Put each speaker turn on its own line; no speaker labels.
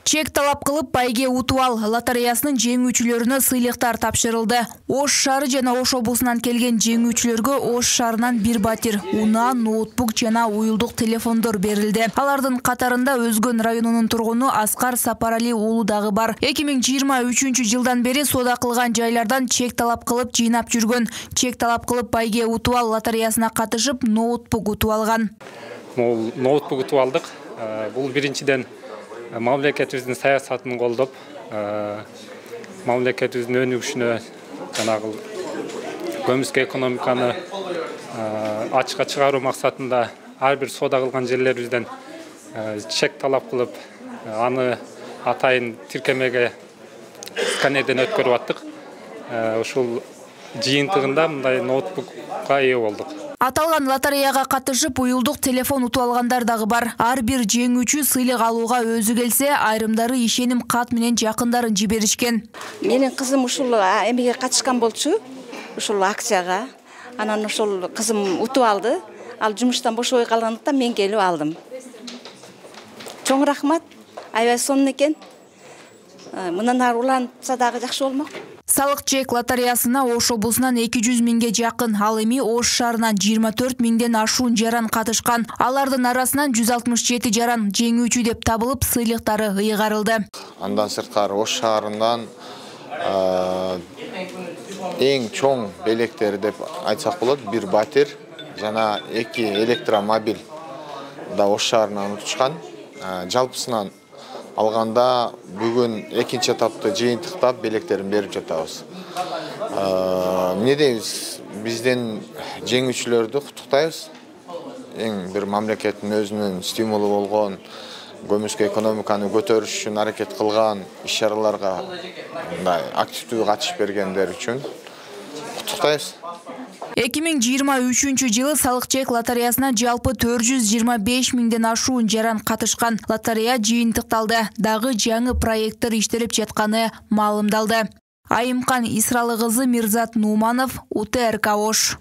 Чек талап кылып байге утуп ал лотереясынын жеңүүчүлөрүнө сыйлыктар тапшырылды. Ош шаары жана Ош облусунан келген жеңүүчүлөргө Ош шаарынан бир батир, унаа, ноутбук жана уюлдук телефондор берилди. Алардын катарында Өзгөн районунун тургуну Аскар Сапарали уулу дагы бар. 2023 жылдан бери соода кылган жайлардан чек талап кылып жыйнап жүргөн. Чек талап кылып байге утуп ал лотереясына катышып ноутбук утуп алган.
Ноутбук утуп алдык. Бул биринчиден мамлекетибиздин саясатын колдоп, мамлекетибиздин өнүгүшүнө жанагы көмүскө экономиканы ачыкка чыгаруу максатында ар бир соода кылган жерлерибизден чек талап кылып, аны атайын тиркемеге сканерден өткөрүп аттык. Ушул жыйынтыгында мындай ноутбукка ээ болдук.
Аталган лотереяга катышып уюлдук телефон утуп алгандар дагы бар. Ар бир жеңүүчү сыйлык алууга өзү келсе, айрымдары ишеним кат менен жакындарын жиберишкен.
Менин кызым ушул эмеге катышкан болчу, ушул акцияга. Анан ушул кызым утуп алды. Ал жумуштан бошобой калгандыктан мен келип алдым. Чоң рахмат. Аябай сонун экен. Мындан ары улантса дагы жакшы болмок.
Салык чек лотереясына Ош облусунан 200 миңге жакын, ал эми Ош шаарынан 24 миңден ашуун жаран катышкан. Алардын арасынан 167 жаран жеңүүчү деп табылып, сыйлыктары ыйгарылды.
Андан сырткары Ош шаарынан эң чоң белектери деп айтсак болот, бир батир жана 2 электромобиль да Ош шаарынан утушкан. Жалпысынан алганда бүгүн экинчи этапты жыйынтыктап белектерин берип жатабыз. Эмне дейбиз? Бизден жеңүүчүлөрдү куттуктайбыз. Эң бир мамлекеттин өзүнүн стимулу болгон көмүскө экономиканы көтөрүш үчүн аракет кылган иш-чараларга мындай активдүү катышып бергендер үчүн куттуктайбыз.
2023 жылы салык чек лотереясына жалпы 425 миңден ашуун жаран катышкан. Лотерея жыйынтыкталды. Дагы жаңы проекттер иштелип жатканы маалымдалды. Айымкан Исралы кызы Мирзат Нуманов, УТРК Ош.